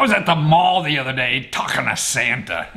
was at the mall the other day talking to Santa.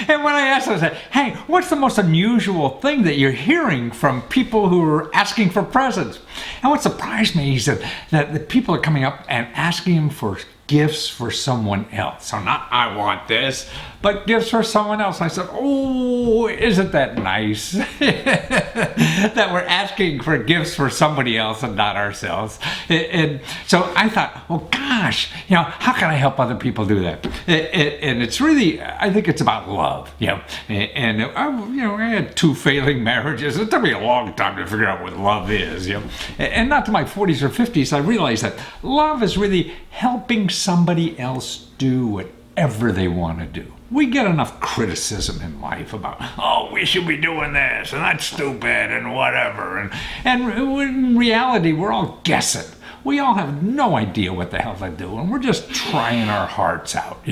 And when I asked him, I said, hey, what's the most unusual thing that you're hearing from people who are asking for presents? And what surprised me, he said, that the people are coming up and asking him for gifts for someone else. So not I want this, but gifts for someone else. I said, oh, isn't that nice? That we're asking for gifts for somebody else and not ourselves. And so I thought, well, gosh, how can I help other people do that? And it's really, I think it's about love, And I had 2 failing marriages. It took me a long time to figure out what love is, And not to my 40s or 50s, I realized that love is really helping somebody else do whatever they want to do. We get enough criticism in life about, oh, we should be doing this, and that's stupid, and whatever. And in reality, we're all guessing. We all have no idea what the hell they're doing. We're just trying our hearts out,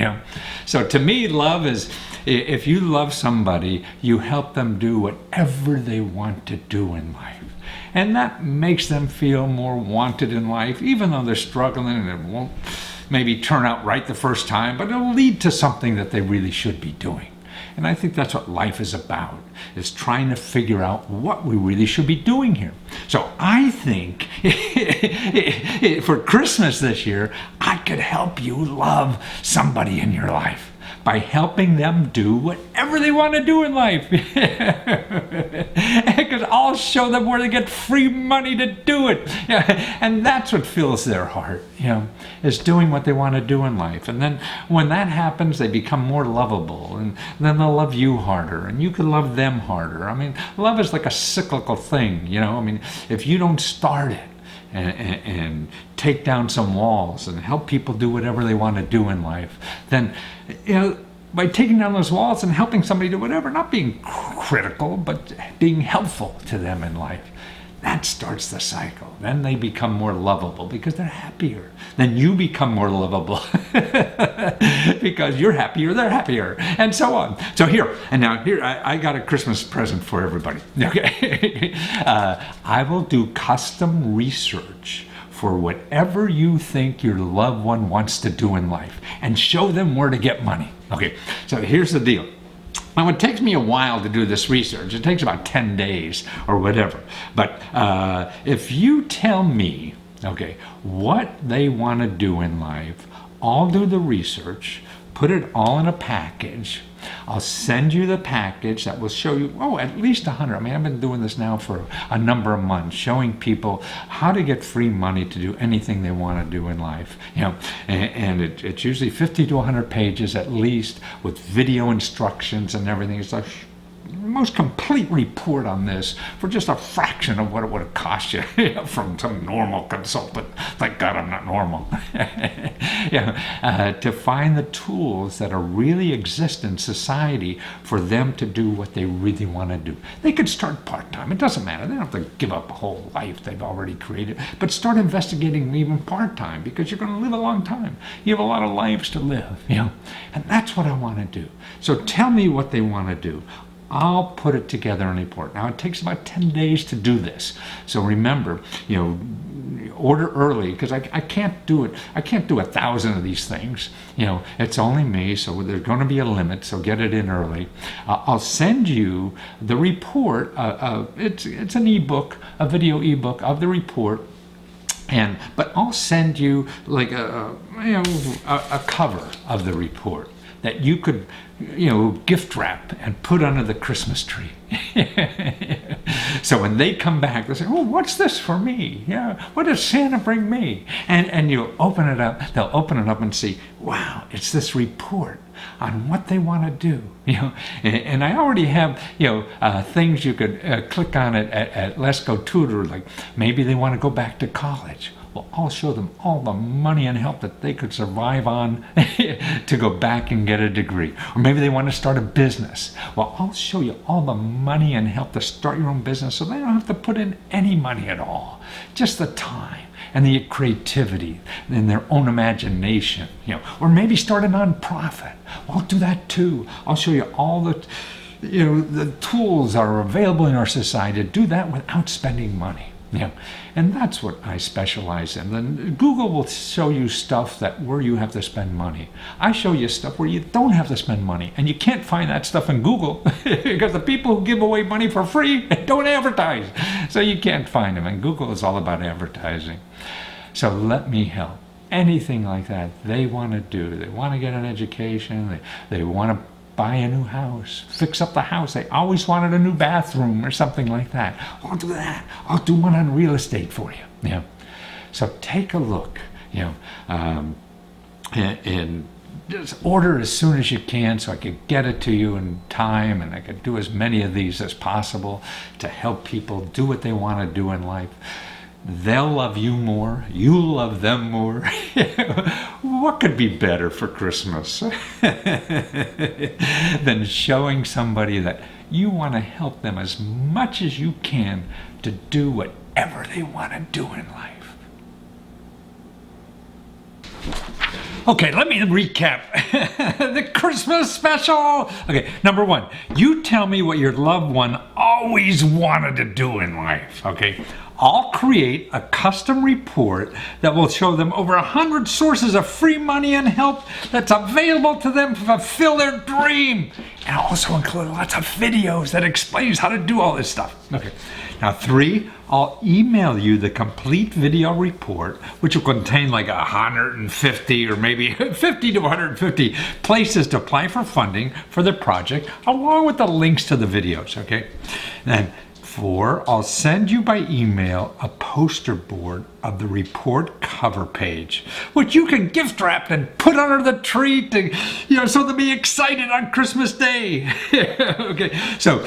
So to me, love is, if you love somebody, you help them do whatever they want to do in life. And that makes them feel more wanted in life, even though they're struggling and it won't maybe turn out right the first time, but it'll lead to something that they really should be doing. And I think that's what life is about, is trying to figure out what we really should be doing here. So I think for Christmas this year, I could help you love somebody in your life by helping them do whatever they want to do in life. Because I'll show them where they get free money to do it. And that's what fills their heart, is doing what they want to do in life. And then when that happens, they become more lovable. And then they'll love you harder. And you can love them harder. I mean, love is like a cyclical thing, if you don't start it, and take down some walls and help people do whatever they want to do in life, then, by taking down those walls and helping somebody do whatever, not being critical, but being helpful to them in life, that starts the cycle. Then they become more lovable because they're happier. Then you become more lovable because you're happier, they're happier, and so on. So here, I got a Christmas present for everybody. Okay, I will do custom research for whatever you think your loved one wants to do in life and show them where to get money. Okay, so here's the deal. Now, it takes me a while to do this research. It takes about 10 days or whatever. But if you tell me, what they want to do in life, I'll do the research, put it all in a package. I'll send you the package that will show you, at least 100. I mean, I've been doing this now for a number of months, showing people how to get free money to do anything they want to do in life. And it's usually 50 to 100 pages at least, with video instructions and everything. It's a most complete report on this for just a fraction of what it would have cost you from some normal consultant. Thank God I'm not normal. To find the tools that are really exist in society for them to do what they really want to do. They could start part-time. It doesn't matter. They don't have to give up a whole life they've already created, but start investigating even part-time, because you're going to live a long time. You have a lot of lives to live, and that's what I want to do. So tell me what they want to do. I'll put it together in a report. Now, it takes about 10 days to do this. So remember, order early, because I can't do it. I can't do 1,000 of these things. It's only me, so there's going to be a limit, so get it in early. I'll send you the report. It's an ebook, a video ebook of the report. But I'll send you like a cover of the report that you could, gift wrap and put under the Christmas tree. So when they come back, they'll say, oh, what's this for me? What does Santa bring me? And you'll open it up, they'll open it up and see, wow, it's this report on what they want to do. And I already have, things you could click on at Lesko Tutor, like maybe they want to go back to college. Well, I'll show them all the money and help that they could survive on to go back and get a degree. Or maybe they want to start a business. Well, I'll show you all the money and help to start your own business so they don't have to put in any money at all. Just the time and the creativity and their own imagination. Or maybe start a nonprofit. Well, I'll do that too. I'll show you all the tools that are available in our society to do that without spending money. And that's what I specialize in. Then Google will show you stuff where you have to spend money. I show you stuff where you don't have to spend money, and you can't find that stuff in Google because the people who give away money for free don't advertise, so you can't find them. And Google is all about advertising. So let me help. Anything like that they want to do. They want to get an education. They want to buy a new house, fix up the house. They always wanted a new bathroom or something like that. I'll do that. I'll do one on real estate for you. So take a look. And just order as soon as you can so I could get it to you in time, and I could do as many of these as possible to help people do what they want to do in life. They'll love you more. You'll love them more. What could be better for Christmas than showing somebody that you want to help them as much as you can to do whatever they want to do in life? Okay, let me recap the Christmas special. Okay, number one, you tell me what your loved one always wanted to do in life, okay? I'll create a custom report that will show them over 100 sources of free money and help that's available to them to fulfill their dream. And I'll also include lots of videos that explains how to do all this stuff. Okay. Now 3, I'll email you the complete video report, which will contain like 150 or maybe 50 to 150 places to apply for funding for the project, along with the links to the videos, okay? Then 4, I'll send you by email a poster board of the report cover page, which you can gift wrap and put under the tree to, so they'll be excited on Christmas Day. Okay, so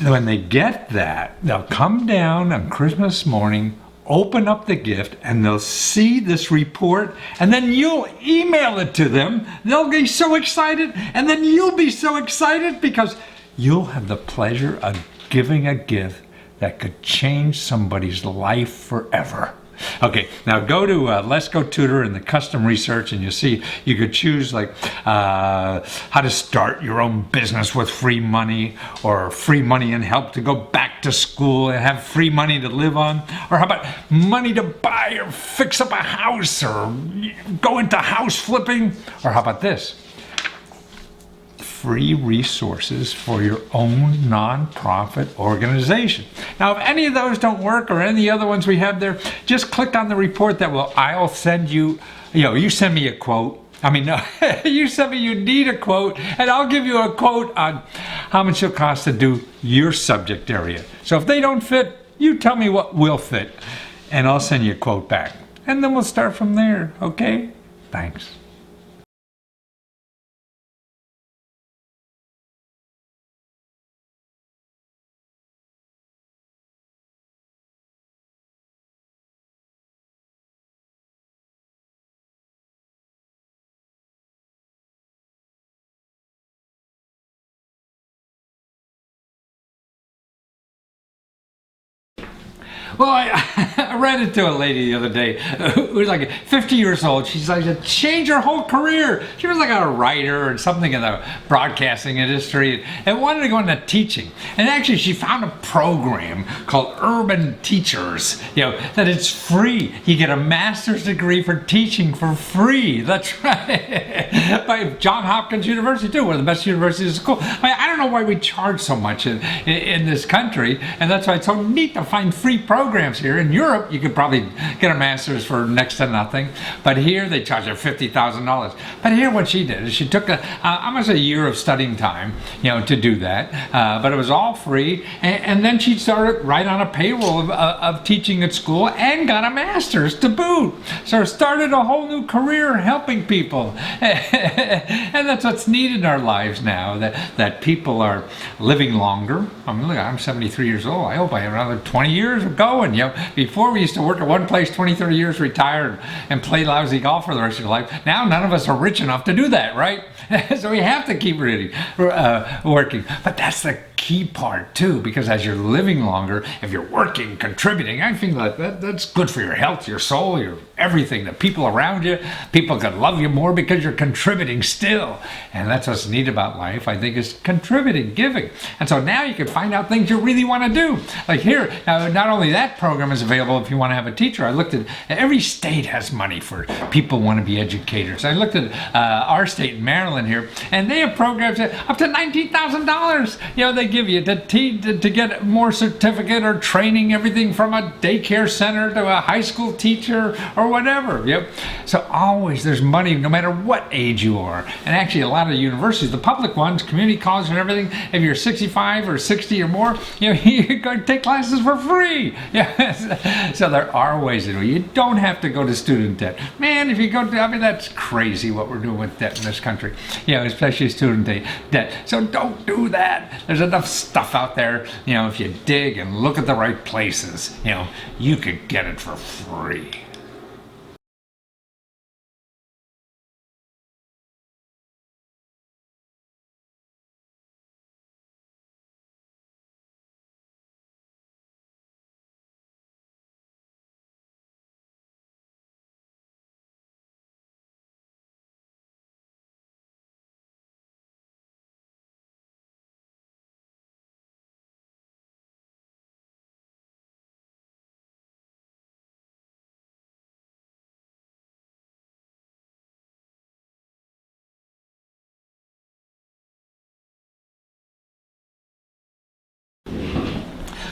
when they get that, they'll come down on Christmas morning, open up the gift, and they'll see this report, and then you'll email it to them. They'll be so excited, and then you'll be so excited because you'll have the pleasure of giving a gift that could change somebody's life forever. Okay, now go to Lesko Tutor in the custom research, and you'll see you could choose like how to start your own business with free money, or free money and help to go back to school and have free money to live on, or how about money to buy or fix up a house or go into house flipping, or how about this? Free resources for your own nonprofit organization. Now, if any of those don't work, or any of the other ones we have there, just click on the report that I'll send you. You send me a quote. You send me you need a quote, and I'll give you a quote on how much it'll cost to do your subject area. So if they don't fit, you tell me what will fit, and I'll send you a quote back. And then we'll start from there, okay? Thanks. Well, I ran into a lady the other day who was like 50 years old. She's like to change her whole career. She was like a writer or something in the broadcasting industry and wanted to go into teaching. And actually she found a program called Urban Teachers, that it's free. You get a master's degree for teaching for free. That's right. By Johns Hopkins University too, one of the best universities in school. I don't know why we charge so much in this country, and that's why it's so neat to find free programs here. In Europe, you could probably get a master's for next to nothing, but here they charge her $50,000. But here what she did is she took almost a year of studying time, to do that, but it was all free, and then she started right on a payroll of teaching at school and got a master's to boot. So started a whole new career helping people. And that's what's needed in our lives now, that people are living longer. I'm 73 years old. I hope I have another 20 years of going. Before we used to work at one place 20, 30 years, retire, and play lousy golf for the rest of your life. Now none of us are rich enough to do that, right? So we have to keep working. But that's the key part too, because as you're living longer, if you're working, contributing, I think like that's good for your health, your soul, your everything. The people around you, people can love you more because you're contributing still. And that's what's neat about life, I think, is contributing, giving. And so now you can find out things you really want to do. Like here, not only that program is available if you want to have a teacher. I looked at every state has money for people who want to be educators. I looked at our state in Maryland here, and they have programs that up to $19,000. They give you to get more certificate or training, everything from a daycare center to a high school teacher or whatever. Yep. So always there's money no matter what age you are. And actually a lot of the universities, the public ones, community colleges and everything, if you're 65 or 60 or more, you go take classes for free. Yeah. So there are ways to do it. You don't have to go to student debt. Man, if you go to, that's crazy what we're doing with debt in this country. Especially student debt. So don't do that. There's enough stuff out there. If you dig and look at the right places, you could get it for free.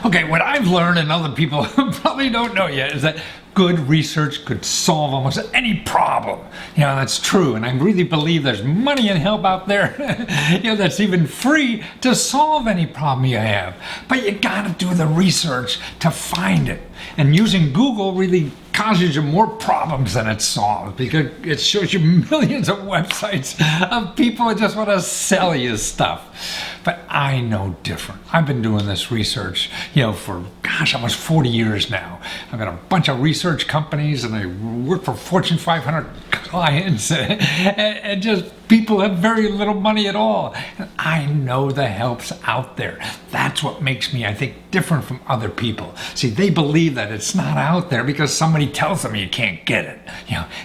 Okay, what I've learned and other people probably don't know yet is that good research could solve almost any problem. That's true, and I really believe there's money and help out there that's even free to solve any problem you have. But you gotta do the research to find it. And using Google really causes you more problems than it solves, because it shows you millions of websites of people who just want to sell you stuff. But I know different. I've been doing this research, for almost 40 years now. I've got a bunch of research companies, and I work for Fortune 500 clients, and just people have very little money at all. And I know the help's out there. That's what makes me, I think, different from other people. See, they believe that it's not out there because somebody tells them you can't get it,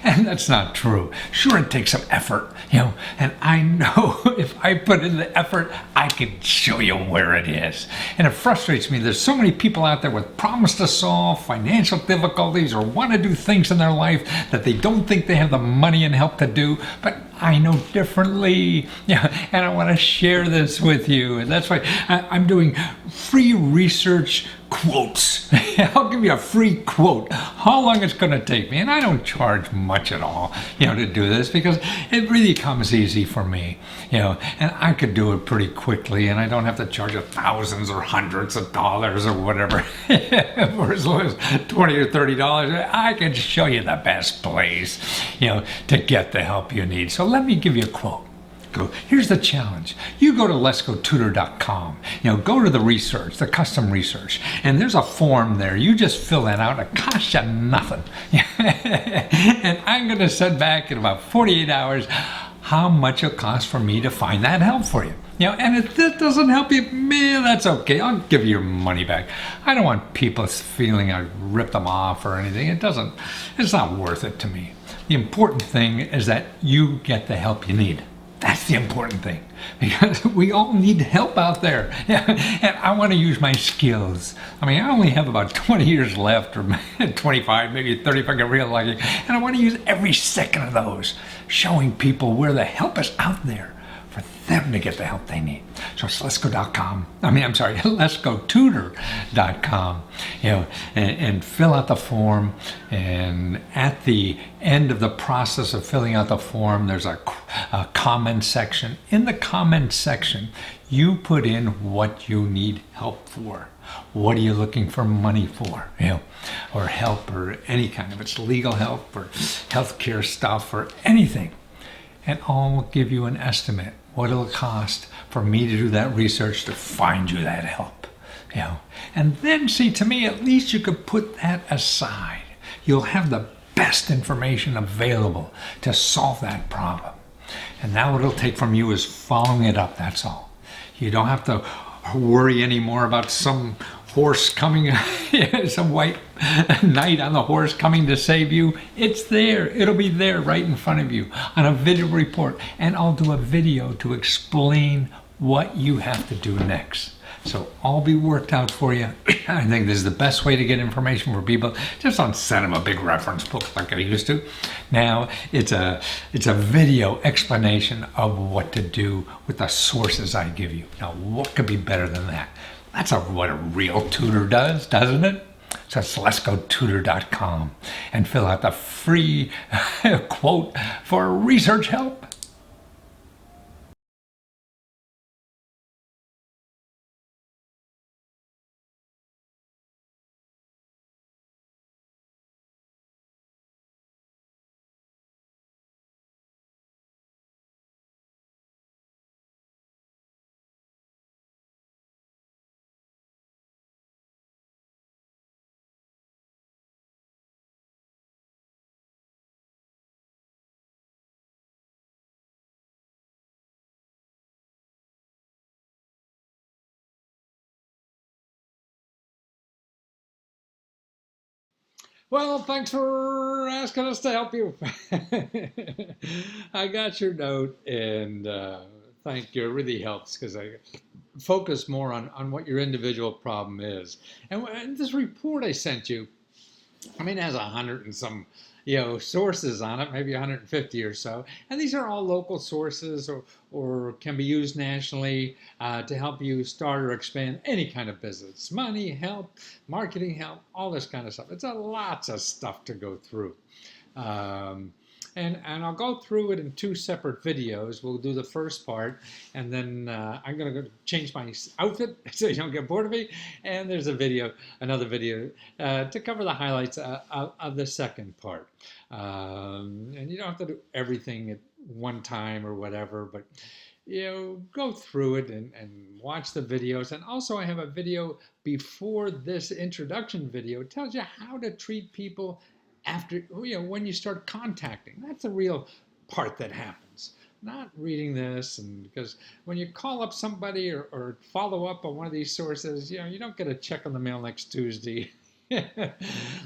and that's not true. Sure, it takes some effort, and I know if I put in the effort, I can show you where it is. And it frustrates me. There's so many people out there with problems to solve, financial difficulties, or want to do things in their life that they don't think they have the money and help to do, but I know differently, and I want to share this with you. And that's why I'm doing free research quotes. I'll give you a free quote, how long it's going to take me. And I don't charge much at all, to do this, because it really comes easy for me, and I could do it pretty quickly, and I don't have to charge you thousands or hundreds of dollars or whatever. For as low as $20 or $30, I can show you the best place, to get the help you need. So let me give you a quote. Here's the challenge. You go to leskotutor.com, go to the research, the custom research, and there's a form there. You just fill that out. It costs you nothing. And I'm going to send back in about 48 hours how much it'll cost for me to find that help for you. And if this doesn't help you, man, that's okay. I'll give you your money back. I don't want people feeling I ripped them off or anything. It's not worth it to me. The important thing is that you get the help you need. That's the important thing, because we all need help out there. And I want to use my skills. I only have about 20 years left, or 25, maybe 30 if I get real lucky. And I want to use every second of those, showing people where the help is out there for them to get the help they need. So it's lesko.com. leskotutor.com. And fill out the form. And at the end of the process of filling out the form, there's a comment section. In the comment section, you put in what you need help for. What are you looking for money for? Or help, or any kind of, it's legal help or healthcare stuff or anything. And I'll give you an estimate what it'll cost for me to do that research to find you that help. And then, see, to me, at least you could put that aside. You'll have the best information available to solve that problem. And now what it'll take from you is following it up, that's all. You don't have to worry anymore about some horse coming, some white knight on the horse coming to save you. It's there. It'll be there right in front of you on a video report. And I'll do a video to explain what you have to do next. So all be worked out for you. I think this is the best way to get information for people. Just don't send them a big reference book like I used to. Now it's a video explanation of what to do with the sources I give you. Now what could be better than that? That's what a real tutor does, doesn't it? So it's leskotutor.com and fill out the free quote for research help. Well, thanks for asking us to help you. I got your note, and thank you. It really helps because I focus more on what your individual problem is. And this report I sent you, I mean, it has 100 and some, sources on it, maybe 150 or so. And these are all local sources or can be used nationally to help you start or expand any kind of business. Money, help, marketing help, all this kind of stuff. It's a lots of stuff to go through. Um, and I'll go through it in two separate videos. We'll do the first part, and then I'm going to go change my outfit so you don't get bored of me. And there's another video to cover the highlights of the second part. And you don't have to do everything at one time or whatever, but go through it and watch the videos. And also I have a video before this introduction video. It tells you how to treat people after, when you start contacting. That's the real part that happens. Not reading this, and because when you call up somebody or follow up on one of these sources, you don't get a check on the mail next Tuesday.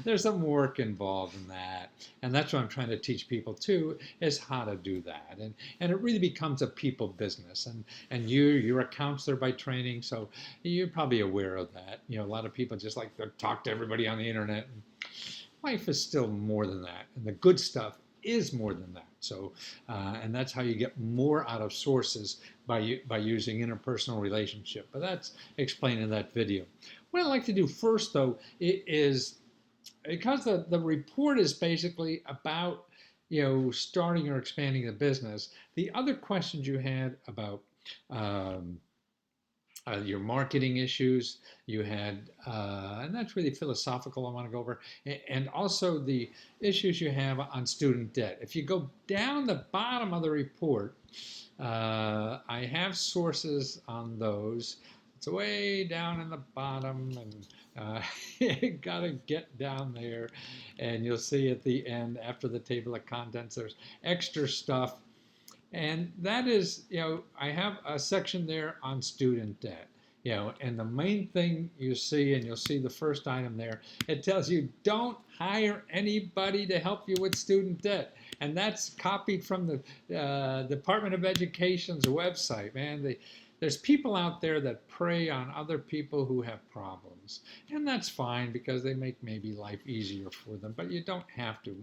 There's some work involved in that, and that's what I'm trying to teach people too, is how to do that. And it really becomes a people business. And you're a counselor by training, so you're probably aware of that. A lot of people just like to talk to everybody on the internet. Life is still more than that, and the good stuff is more than that. So, and that's how you get more out of sources by using interpersonal relationship. But that's explained in that video. What I'd like to do first, though, is because the report is basically about starting or expanding the business. The other questions you had about your marketing issues, you had, and that's really philosophical I want to go over, and also the issues you have on student debt. If you go down the bottom of the report, I have sources on those. It's way down in the bottom, and you gotta get down there, and you'll see at the end, after the table of contents, there's extra stuff. And that is, I have a section there on student debt. And the main thing you see, and you'll see the first item there, it tells you don't hire anybody to help you with student debt. And that's copied from the Department of Education's website, man. There's people out there that prey on other people who have problems. And that's fine because they make maybe life easier for them, but you don't have to.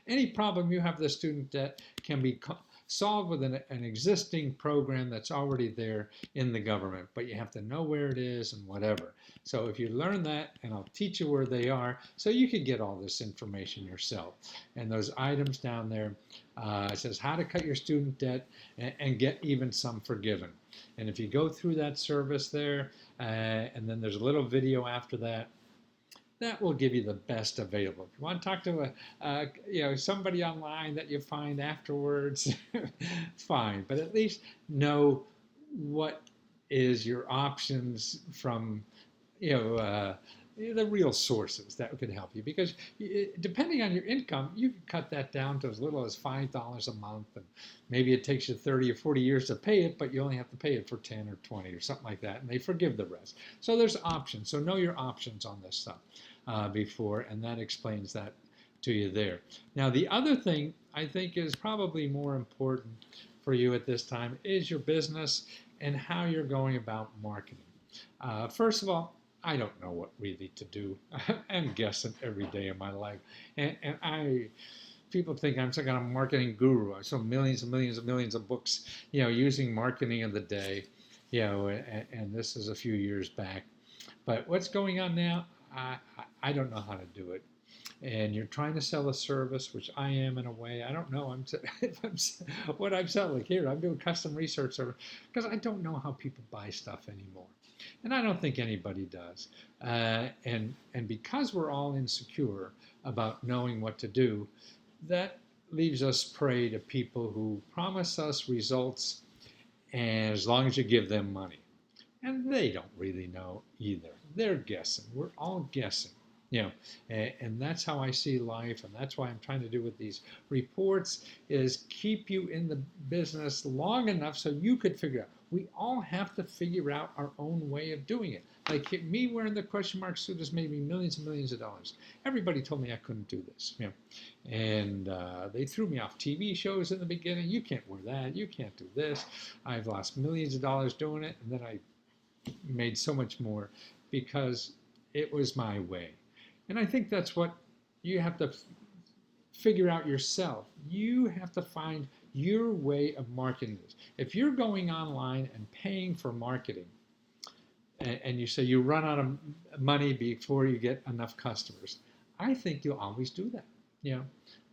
Any problem you have with student debt can be solved with an existing program that's already there in the government, but you have to know where it is and whatever. So if you learn that, and I'll teach you where they are, so you can get all this information yourself. And those items down there, it says how to cut your student debt and get even some forgiven. And if you go through that service there, and then there's a little video after that, that will give you the best available. If you want to talk to somebody online that you find afterwards, fine. But at least know what is your options from the real sources that could help you, because depending on your income, you can cut that down to as little as $5 a month, and maybe it takes you 30 or 40 years to pay it, but you only have to pay it for 10 or 20 or something like that, and they forgive the rest. So there's options. So know your options on this stuff before, and that explains that to you there. Now, the other thing I think is probably more important for you at this time is your business and how you're going about marketing. First of all, I don't know what really to do. I'm guessing every day of my life. And people think I'm some kind of marketing guru. I saw millions and millions and millions of books, using marketing of the day, and this is a few years back. But what's going on now, I don't know how to do it. And you're trying to sell a service, which I am in a way. I don't know what I'm selling here. I'm doing custom research because I don't know how people buy stuff anymore. And I don't think anybody does. And because we're all insecure about knowing what to do, that leaves us prey to people who promise us results, and as long as you give them money. And they don't really know either. They're guessing. We're all guessing. And that's how I see life, and that's why I'm trying to do with these reports is keep you in the business long enough so you could figure out. We all have to figure out our own way of doing it. Like me wearing the question mark suit has made me millions and millions of dollars. Everybody told me I couldn't do this, and they threw me off TV shows in the beginning. You can't wear that. You can't do this. I've lost millions of dollars doing it, and then I made so much more because it was my way. And I think that's what you have to figure out yourself. You have to find your way of marketing this. If you're going online and paying for marketing, and you say you run out of money before you get enough customers, I think you'll always do that.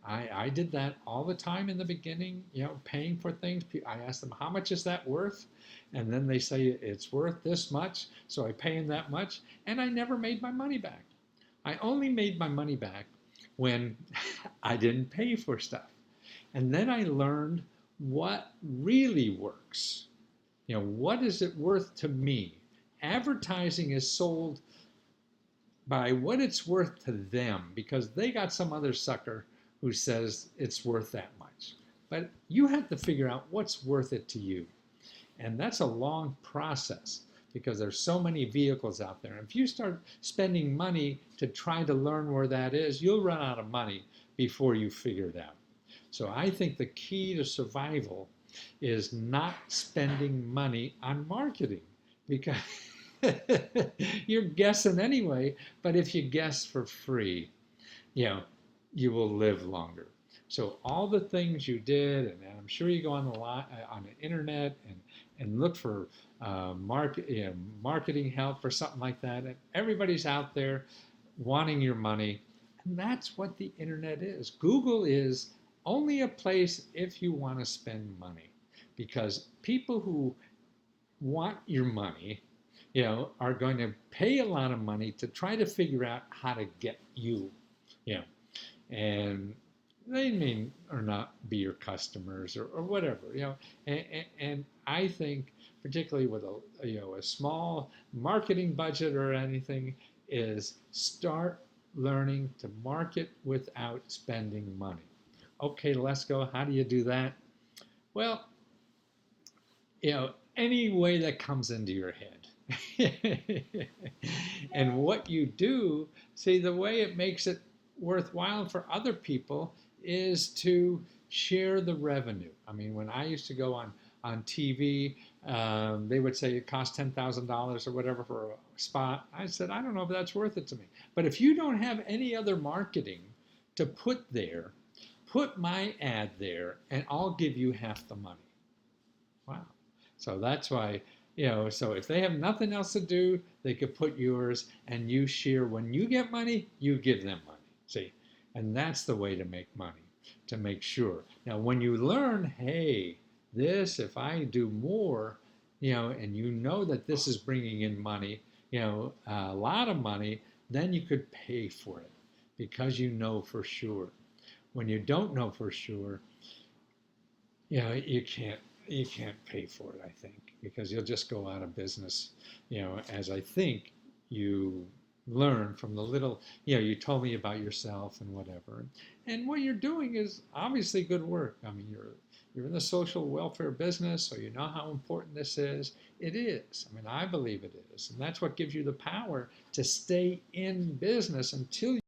I did that all the time in the beginning, paying for things. I asked them, how much is that worth? And then they say it's worth this much, so I pay them that much, and I never made my money back. I only made my money back when I didn't pay for stuff. And then I learned what really works. What is it worth to me? Advertising is sold by what it's worth to them because they got some other sucker who says it's worth that much. But you have to figure out what's worth it to you. And that's a long process because there's so many vehicles out there. If you start spending money to try to learn where that is, you'll run out of money before you figure it out. So I think the key to survival is not spending money on marketing because you're guessing anyway, but if you guess for free, you will live longer. So all the things you did, and I'm sure you go on the internet and look for marketing help or something like that. And everybody's out there wanting your money, and that's what the internet is. Google is only a place if you want to spend money, because people who want your money, are going to pay a lot of money to try to figure out how to get you, and they may or not be your customers or whatever, and I think particularly with a small marketing budget or anything is start learning to market without spending money. Okay, Lesko, how do you do that? Well, any way that comes into your head. And what you do, see, the way it makes it worthwhile for other people is to share the revenue. I mean, when I used to go on TV, they would say it cost $10,000 or whatever for a spot. I said, I don't know if that's worth it to me. But if you don't have any other marketing to put there, put my ad there and I'll give you half the money. Wow. So that's why, so if they have nothing else to do, they could put yours and you share. When you get money, you give them money. See, and that's the way to make money, to make sure. Now, when you learn, hey, this, if I do more, and that this is bringing in money, a lot of money, then you could pay for it because you know for sure. When you don't know for sure, you can't pay for it, I think, because you'll just go out of business, as I think you learn from the little, you told me about yourself and whatever. And what you're doing is obviously good work. I mean, you're in the social welfare business, so you know how important this is. It is. I mean, I believe it is. And that's what gives you the power to stay in business until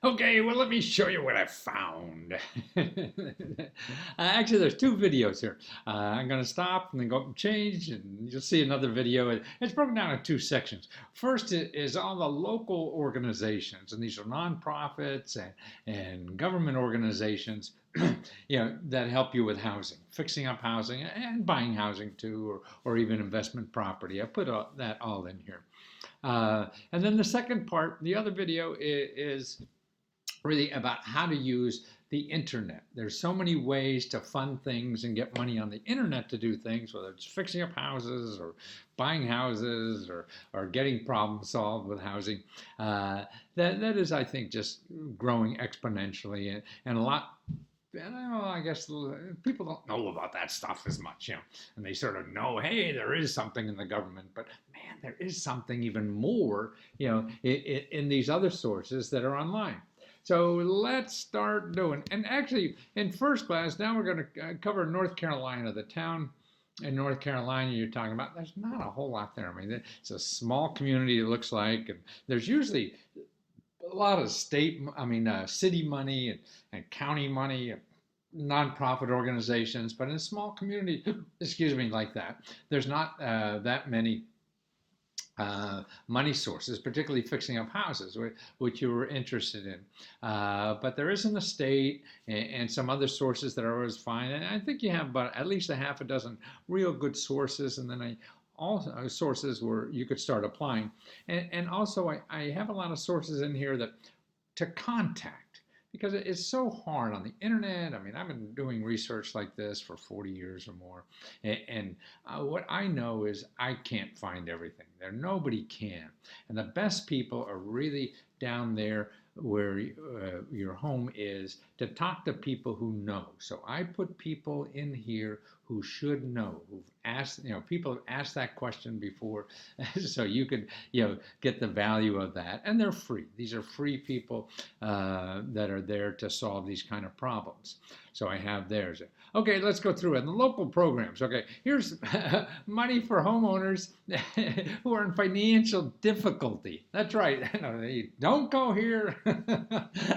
Okay, well, let me show you what I found. Actually, there's two videos here. I'm going to stop and then go up and change, and you'll see another video. It's broken down in two sections. First is all the local organizations, and these are nonprofits and government organizations that help you with housing, fixing up housing, and buying housing too, or even investment property. I put that all in here. And then the second part, the other video is really about how to use the internet. There's so many ways to fund things and get money on the internet to do things, whether it's fixing up houses or buying houses or getting problems solved with housing. That is, I think, just growing exponentially and a lot. I guess people don't know about that stuff as much, and they sort of know, hey, there is something in the government, but man, there is something even more, in these other sources that are online. So let's start doing. And actually, in first class, now we're going to cover North Carolina, the town in North Carolina you're talking about. There's not a whole lot there. I mean, it's a small community, it looks like, and there's usually a lot of city money and county money, nonprofit organizations, but in a small community, excuse me, like that, there's not that many money sources, particularly fixing up houses, which you were interested in. But there is in the state and some other sources that are always fine. And I think you have about at least a half a dozen real good sources, and then also sources where you could start applying. And also, I have a lot of sources in here that to contact, because it's so hard on the internet. I mean, I've been doing research like this for 40 years or more, and what I know is I can't find everything there. Nobody can, and the best people are really down there where your home is, to talk to people who know. So I put people in here who should know, who've asked, people have asked that question before, so you could, get the value of that. And they're free. These are free people that are there to solve these kind of problems. So I have theirs. Okay, let's go through it. And the local programs. Okay, here's money for homeowners who are in financial difficulty. That's right. Don't go here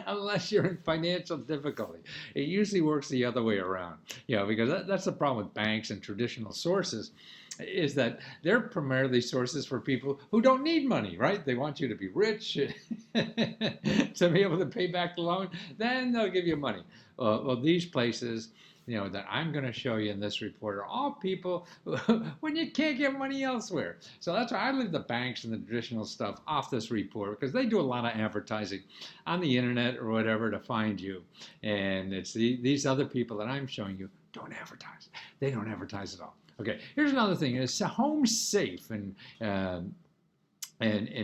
unless you're in financial difficulty. It usually works the other way around. Because that's the problem with banks and traditional sources, is that they're primarily sources for people who don't need money, right? They want you to be rich to be able to pay back the loan. Then they'll give you money. Well, these places, that I'm going to show you in this report are all people when you can't get money elsewhere. So that's why I leave the banks and the traditional stuff off this report, because they do a lot of advertising on the internet or whatever to find you. And it's these other people that I'm showing you don't advertise. They don't advertise at all. Okay, here's another thing. It's Home Safe in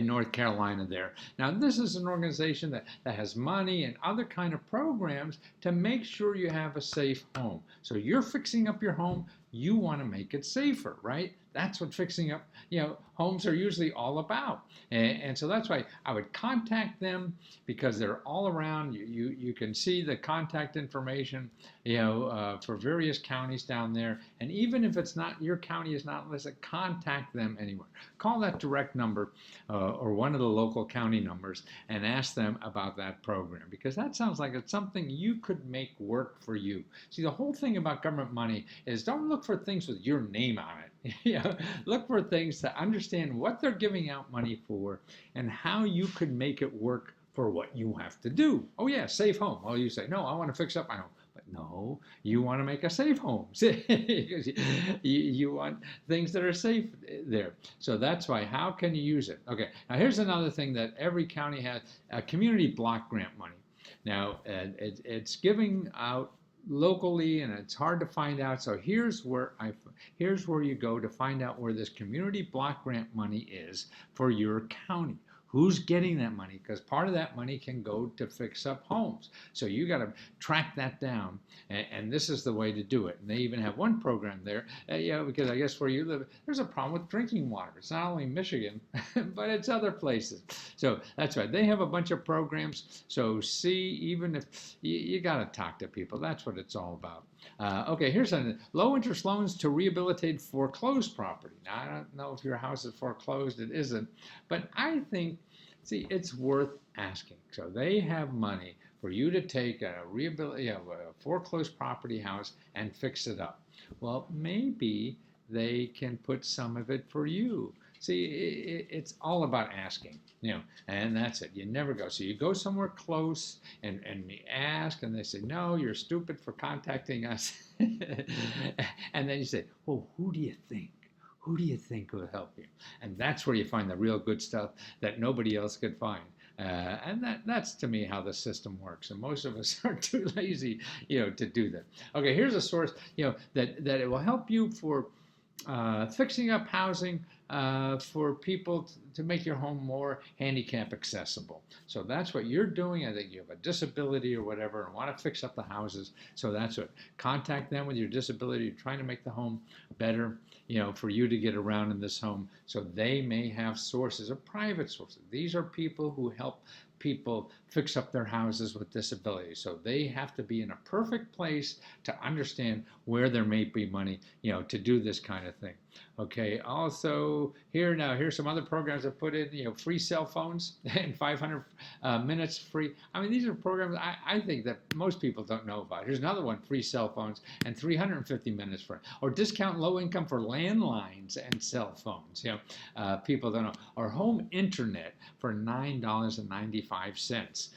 North Carolina there. Now, this is an organization that has money and other kind of programs to make sure you have a safe home. So you're fixing up your home, you want to make it safer, right? That's what fixing up, homes are usually all about. And so that's why I would contact them, because they're all around. You can see the contact information, for various counties down there. And even if it's not, your county is not listed, contact them anywhere. Call that direct number or one of the local county numbers and ask them about that program, because that sounds like it's something you could make work for you. See, the whole thing about government money is don't look for things with your name on it. Look for things to understand what they're giving out money for and how you could make it work for what you have to do. Oh yeah, safe home. Well, you say, no, I want to fix up my home. But no, you want to make a safe home. You want things that are safe there. So that's why, how can you use it? Okay, now here's another thing that every county has, community block grant money. Now, it's giving out locally, and it's hard to find out. So here's where you go to find out where this community block grant money is for your county. Who's getting that money? Because part of that money can go to fix up homes. So you got to track that down, and this is the way to do it. And they even have one program there, because I guess where you live, there's a problem with drinking water. It's not only Michigan, but it's other places. So that's right. They have a bunch of programs. So see, even if you got to talk to people, that's what it's all about. Okay, here's a low interest loans to rehabilitate foreclosed property. Now, I don't know if your house is foreclosed, it isn't, but I think, see, it's worth asking. So they have money for you to take a foreclosed property house and fix it up. Well, maybe they can put some of it for you. See, it's all about asking, and that's it. You never go. So you go somewhere close and you ask, and they say, no, you're stupid for contacting us. And then you say, well, who do you think? Who do you think will help you? And that's where you find the real good stuff that nobody else could find. And that's to me how the system works. And most of us are too lazy, to do that. Okay, here's a source, that it will help you for fixing up housing for people to make your home more handicap accessible. So that's what you're doing. I think you have a disability or whatever and want to fix up the houses. So that's what. Contact them with your disability. You're trying to make the home better, for you to get around in this home. So they may have sources, or private sources. These are people who help people fix up their houses with disabilities. So they have to be in a perfect place to understand where there may be money, to do this kind of thing. Okay, also here's some other programs I put in, free cell phones and 500 minutes free. I mean, these are programs I think that most people don't know about. Here's another one, free cell phones and 350 minutes free. Or discount low income for landlines and cell phones, people don't know. Or home internet for $9.95,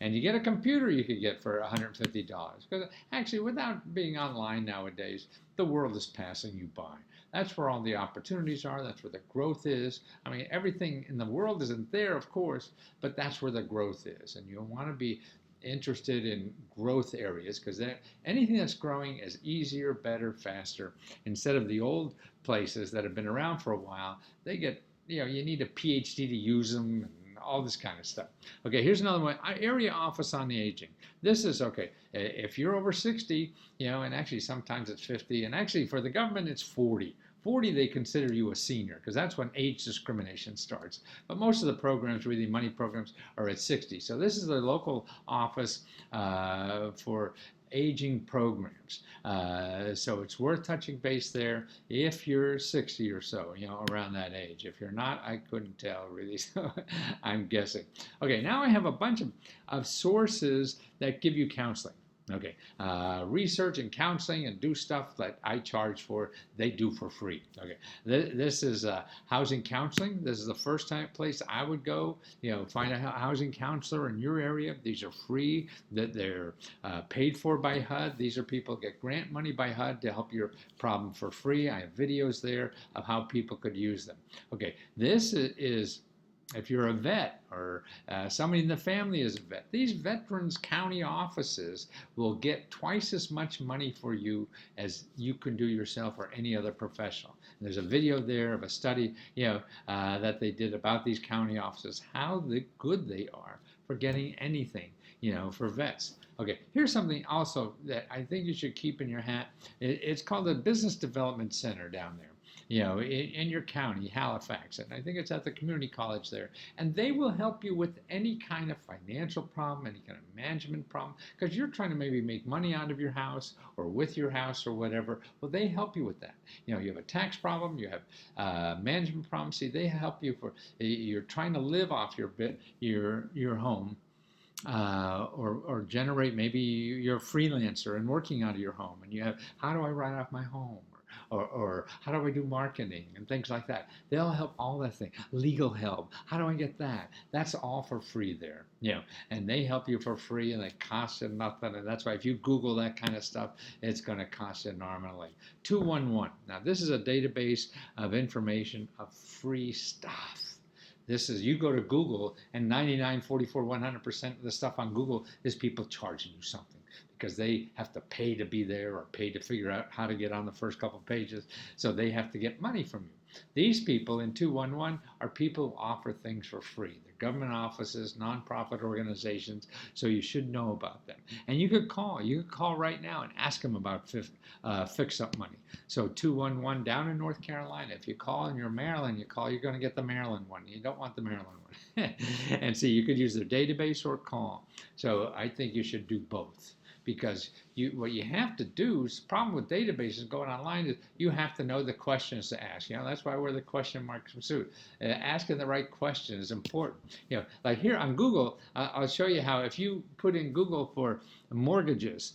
and you get a computer you could get for $150. Because actually, without being online nowadays, the world is passing you by. That's where all the opportunities are. That's where the growth is. I mean, everything in the world isn't there, of course, but that's where the growth is. And you'll want to be interested in growth areas, because anything that's growing is easier, better, faster. Instead of the old places that have been around for a while, they get, you need a PhD to use them, and all this kind of stuff. Okay, here's another one. Area Office on the Aging. This is, okay, if you're over 60, and actually sometimes it's 50, and actually for the government it's 40. 40, they consider you a senior, because that's when age discrimination starts. But most of the programs, really money programs, are at 60. So this is the local office for aging programs. So it's worth touching base there if you're 60 or so, around that age. If you're not, I couldn't tell really, so I'm guessing. Okay, now I have a bunch of sources that give you counseling. Okay, research and counseling and do stuff that I charge for, they do for free. Okay, this is housing counseling. This is the first place I would go. Find a housing counselor in your area. These are free. That they're paid for by HUD. These are people who get grant money by HUD to help your problem for free. I have videos there of how people could use them. Okay, this is. If you're a vet or somebody in the family is a vet, these veterans county offices will get twice as much money for you as you can do yourself or any other professional. And there's a video there of a study, that they did about these county offices, how good they are for getting anything, for vets. Okay, here's something also that I think you should keep in your hat. It's called the Business Development Center down there. In your county, Halifax, and I think it's at the community college there. And they will help you with any kind of financial problem, any kind of management problem, because you're trying to maybe make money out of your house or with your house or whatever. Well, they help you with that. You have a tax problem, you have management problems. See, they help you you're trying to live off your home. Or generate, maybe you're a freelancer and working out of your home, and you have, how do I write off my home? Or how do I do marketing and things like that. They'll help all that thing. Legal help. How do I get that? That's all for free there. And they help you for free, and it costs you nothing. And that's why if you Google that kind of stuff, it's going to cost you nominally. 211. Now this is a database of information of free stuff. This is, you go to Google and 99, 44, 100% of the stuff on Google is people charging you something because they have to pay to be there or pay to figure out how to get on the first couple of pages. So they have to get money from you. These people in 211 are people who offer things for free. They're government offices, nonprofit organizations, so you should know about them. And you could call. You could call right now and ask them about fix-up money. So 211 down in North Carolina. If you call and you're Maryland, you're going to get the Maryland one. You don't want the Maryland one. And see, you could use their database or call. So I think you should do both. Because what you have to do is, the problem with databases going online is you have to know the questions to ask. That's why we're the question mark pursuit. Asking the right question is important. Like here on Google, I'll show you how if you put in Google for mortgages,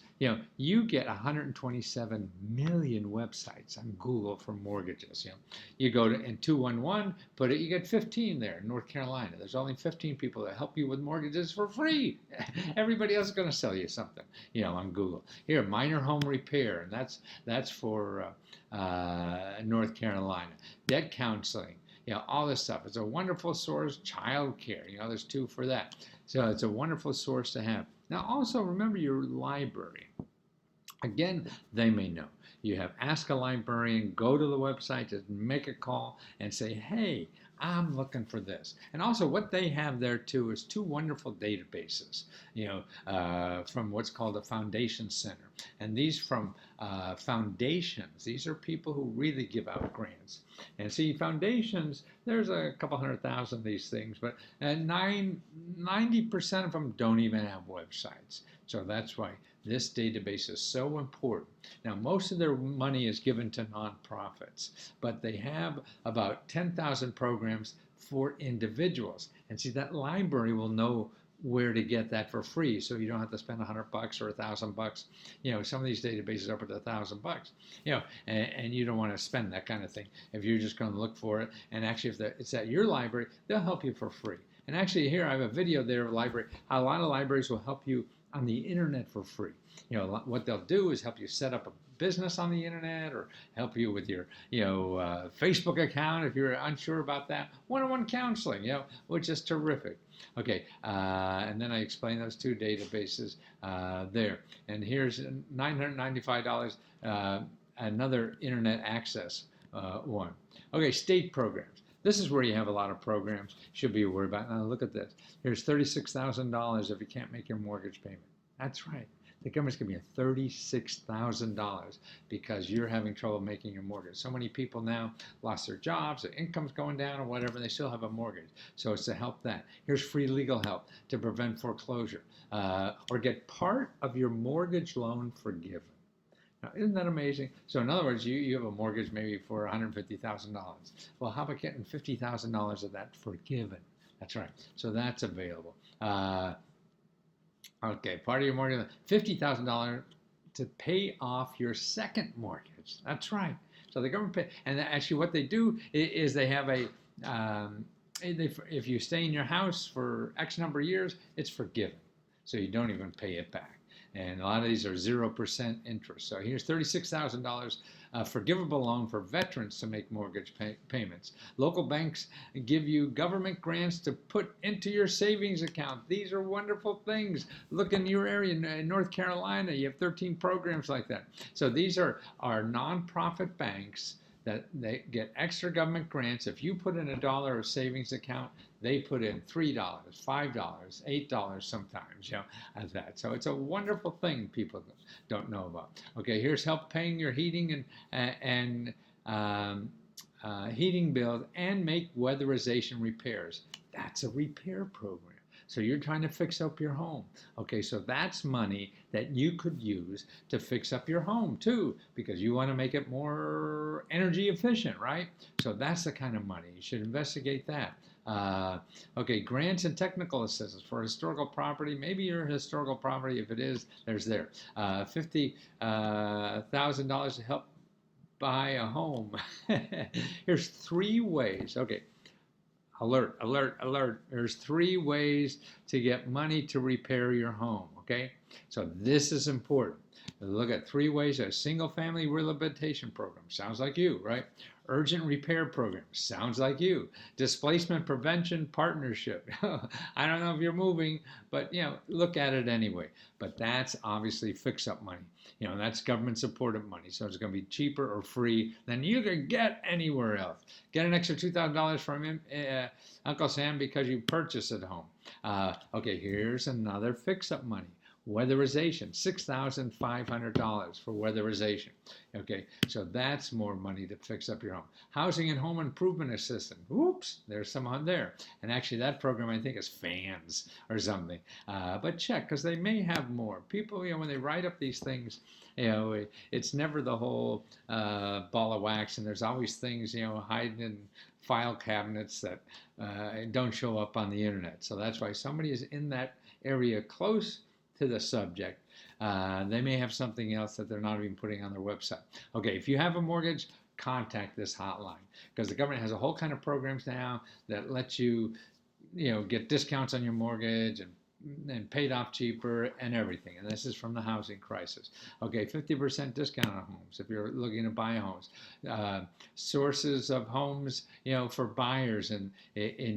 you get 127 million websites on Google for mortgages. You go to in 211, you get 15 there in North Carolina. There's only 15 people that help you with mortgages for free. Everybody else is going to sell you something, on Google. Here, minor home repair, and that's for North Carolina. Debt counseling, all this stuff. It's a wonderful source. Child care, there's 2 for that. So it's a wonderful source to have. Now also remember your library. Again, they may know. You have Ask a Librarian, go to the website, just make a call and say, hey, I'm looking for this. And also what they have there too is 2 wonderful databases, from what's called a foundation center. And these from foundations, these are people who really give out grants. And see, foundations, there's a couple 100,000 of these things, but 90% of them don't even have websites. So that's why this database is so important. Now, most of their money is given to nonprofits, but they have about 10,000 programs for individuals. And see, that library will know where to get that for free, so you don't have to spend $100 or $1,000. Some of these databases are up to $1,000. And you don't want to spend that kind of thing if you're just going to look for it. And actually, if it's at your library, they'll help you for free. And actually, here I have a video there of a library. How a lot of libraries will help you on the internet for free. What they'll do is help you set up a business on the internet, or help you with your Facebook account if you're unsure about that. One-on-one counseling, which is terrific. Okay, and then I explain those 2 databases there. And here's $995, another internet access one. Okay, state programs. This is where you have a lot of programs you should be worried about. Now look at this. Here's $36,000 if you can't make your mortgage payment. That's right. The government's going to give you $36,000 because you're having trouble making your mortgage. So many people now lost their jobs, their income's going down or whatever, and they still have a mortgage. So it's to help that. Here's free legal help to prevent foreclosure, or get part of your mortgage loan forgiven. Now, isn't that amazing? So in other words, you have a mortgage maybe for $150,000. Well, how about getting $50,000 of that forgiven? That's right. So that's available. Okay, part of your mortgage, $50,000 to pay off your second mortgage. That's right. So the government pay, and actually what they do is they have a, if you stay in your house for X number of years, it's forgiven. So you don't even pay it back. And a lot of these are 0% interest. So here's $36,000 forgivable loan for veterans to make mortgage payments. Local banks give you government grants to put into your savings account. These are wonderful things. Look in your area in North Carolina, you have 13 programs like that. So these are nonprofit banks that they get extra government grants. If you put in $1 of savings account, they put in $3, $5, $8 sometimes, as that. So it's a wonderful thing people don't know about. Okay, here's help paying your heating and heating bills and make weatherization repairs. That's a repair program. So you're trying to fix up your home. Okay, so that's money that you could use to fix up your home too, because you want to make it more energy efficient, right? So that's the kind of money. You should investigate that. Okay, grants and technical assistance for historical property. Maybe your historical property, if it is, there's there. $50,000 to help buy a home. Here's 3 ways. Okay. Alert, alert, alert. There's 3 ways to get money to repair your home. okay? So this is important. Look at 3 ways: a single-family rehabilitation program. Sounds like you, right? Urgent repair program. Sounds like you. Displacement prevention partnership. I don't know if you're moving, but look at it anyway. But that's obviously fix-up money. That's government-supported money, so it's going to be cheaper or free than you can get anywhere else. Get an extra $2,000 from Uncle Sam because you purchased at home. Okay, here's another fix-up money. Weatherization, $6,500 for weatherization. Okay, so that's more money to fix up your home. Housing and home improvement assistance. Oops, there's some on there. And actually that program I think is fans or something. But check, because they may have more. People, when they write up these things, it's never the whole ball of wax, and there's always things, hiding in file cabinets that don't show up on the internet. So that's why somebody is in that area close to the subject. They may have something else that they're not even putting on their website. Okay, if you have a mortgage, contact this hotline, because the government has a whole kind of programs now that let you, get discounts on your mortgage and paid off cheaper and everything. And this is from the housing crisis. Okay, 50% discount on homes if you're looking to buy homes. Sources of homes, for buyers in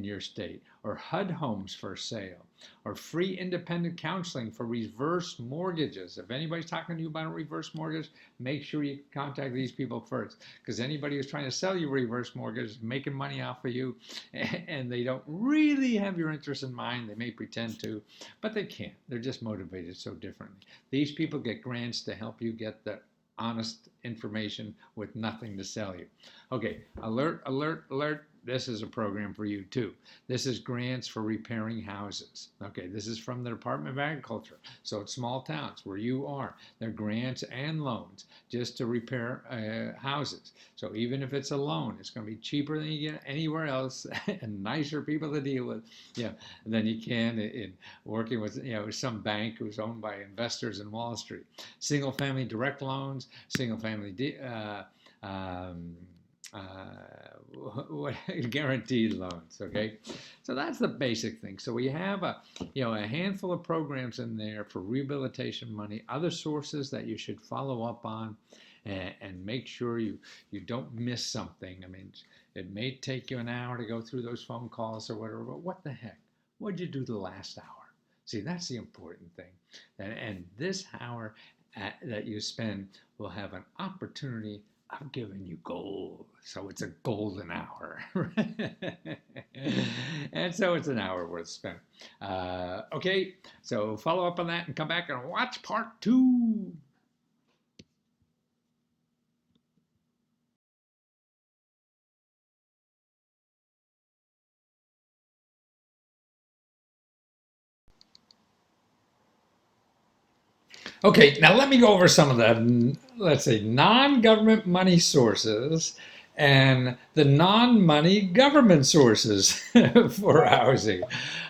your state, or HUD homes for sale, or free independent counseling for reverse mortgages. If anybody's talking to you about a reverse mortgage, make sure you contact these people first, because anybody who's trying to sell you a reverse mortgage is making money off of you, and they don't really have your interest in mind. They may pretend to, but they can't. They're just motivated so differently. These people get grants to help you get the honest information with nothing to sell you. Okay, alert, alert, alert. This is a program for you too. This is grants for repairing houses. Okay, this is from the Department of Agriculture. So it's small towns where you are. They're grants and loans just to repair houses. So even if it's a loan, it's going to be cheaper than you get anywhere else and nicer people to deal with, than you can in working with, some bank who's owned by investors in Wall Street. Single family direct loans, single family guaranteed loans. Okay, so that's the basic thing. So we have a handful of programs in there for rehabilitation money, other sources that you should follow up on, and make sure you don't miss something. I mean, it may take you an hour to go through those phone calls or whatever, but what the heck? What'd you do the last hour? See, that's the important thing. And this hour that you spend will have an opportunity of giving you gold. So it's a golden hour. And so it's an hour worth spent. Okay, so follow up on that and come back and watch part 2. Okay, now let me go over some of the, let's say, non-government money sources and the non-money government sources for housing.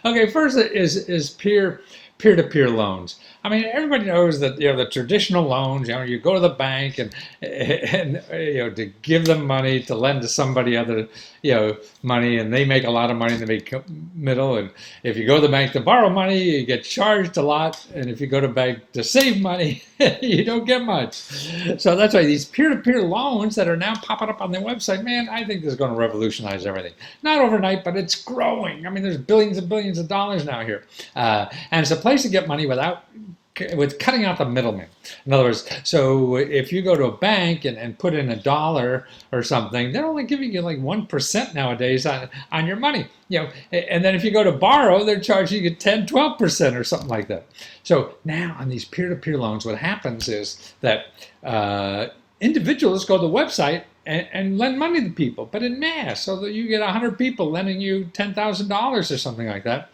Okay, first is peer-to-peer loans. I mean, everybody knows that the traditional loans. You go to the bank and to give them money to lend to somebody other money, and they make a lot of money in the middle. And if you go to the bank to borrow money, you get charged a lot, and if you go to the bank to save money, you don't get much. So that's why these peer-to-peer loans that are now popping up on their website, man, I think this is going to revolutionize everything. Not overnight, but it's growing. I mean, there's billions and billions of dollars now here, and it's a place to get money with cutting out the middleman. In other words, so if you go to a bank and put in $1 or something, they're only giving you like 1% nowadays on your money. And then if you go to borrow, they're charging you 10, 12% or something like that. So now on these peer-to-peer loans, what happens is that individuals go to the website and lend money to people, but in mass, so that you get 100 people lending you $10,000 or something like that.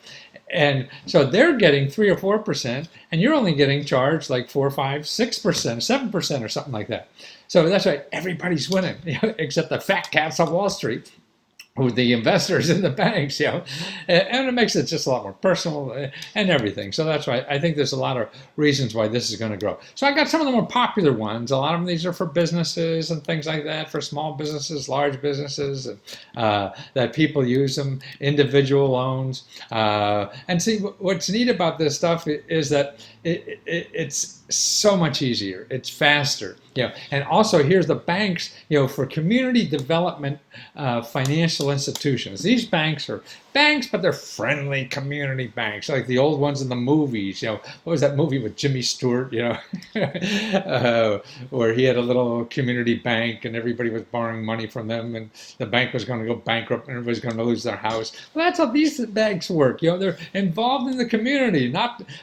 And so they're getting 3 or 4%, and you're only getting charged like 4, 5, 6%, 7% or something like that. So that's why everybody's winning, except the fat cats on Wall Street. with the investors in the banks, and it makes it just a lot more personal and everything. So that's why I think there's a lot of reasons why this is going to grow. So I got some of the more popular ones. A lot of them, these are for businesses and things like that, for small businesses, large businesses, and, that people use them, individual loans. And see, what's neat about this stuff is that it's so much easier. It's faster. And also here's the banks, for community development, financial institutions. These banks are banks, but they're friendly community banks, like the old ones in the movies. What was that movie with Jimmy Stewart? Where he had a little community bank, and everybody was borrowing money from them, and the bank was going to go bankrupt, and everybody's going to lose their house. Well, that's how these banks work. They're involved in the community.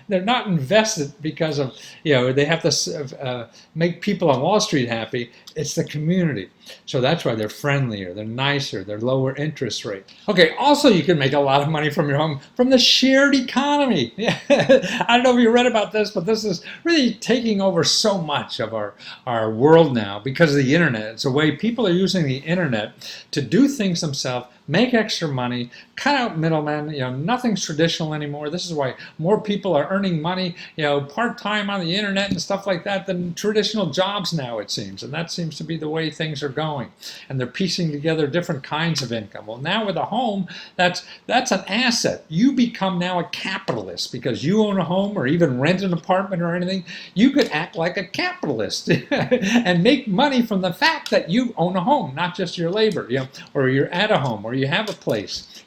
They're not invested because of they have to make people on Wall Street happy. It's the community. So that's why they're friendlier, they're nicer, they're lower interest rate. Okay, also you can make a lot of money from your home from the shared economy. I don't know if you read about this, but this is really taking over so much of our world now because of the internet. It's a way people are using the internet to do things themselves, make extra money, cut out middlemen. Nothing's traditional anymore. This is why more people are earning money, part-time on the internet and stuff like that than traditional jobs now, it seems. And that seems to be the way things are going. And they're piecing together different kinds of income. Well, now with a home, that's an asset. You become now a capitalist because you own a home or even rent an apartment or anything. You could act like a capitalist and make money from the fact that you own a home, not just your labor, or you're at a home, or you have a place.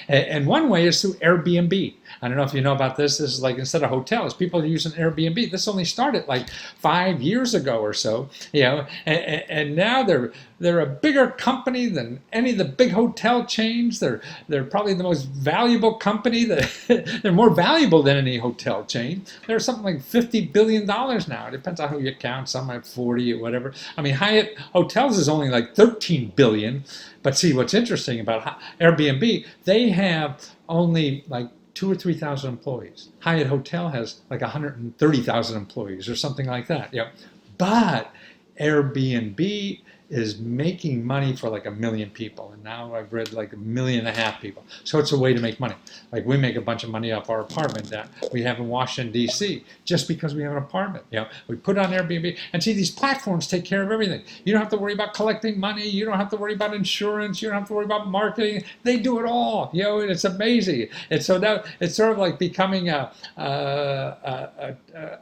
And one way is through Airbnb. I don't know if you know about this. This is like instead of hotels, people are using Airbnb. This only started like 5 years ago or so, and now they're a bigger company than any of the big hotel chains. They're probably the most valuable company. They're more valuable than any hotel chain. They're something like $50 billion now. It depends on who you count. Some have 40 or whatever. I mean, Hyatt Hotels is only like 13 billion. But see, what's interesting about Airbnb, they have only like 2,000 or 3,000 employees. Hyatt Hotel has like 130,000 employees or something like that. But Airbnb is making money for like 1 million people, and now I've read like 1.5 million people. So it's a way to make money. Like we make a bunch of money off our apartment that we have in Washington D.C. just because we have an apartment. We put on Airbnb, and see, these platforms take care of everything. You don't have to worry about collecting money. You don't have to worry about insurance. You don't have to worry about marketing. They do it all. And it's amazing. And so now it's sort of like becoming a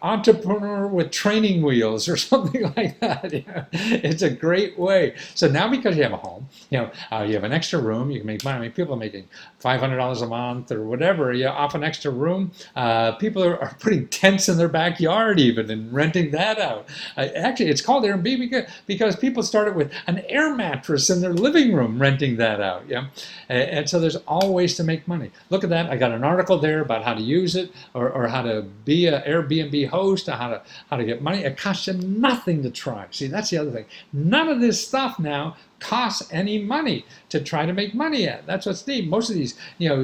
entrepreneur with training wheels or something like that. It's a great way. So now because you have a home, you have an extra room, you can make money. I mean, people are making $500 a month or whatever, off an extra room. People are putting tents in their backyard even and renting that out. Actually, it's called Airbnb because people started with an air mattress in their living room, renting that out. And so there's all ways to make money. Look at that. I got an article there about how to use it or how to be an Airbnb host, or how to get money. It costs you nothing to try. See, that's the other thing. None of this stuff now costs any money to try to make money at. That's what's neat. Most of these,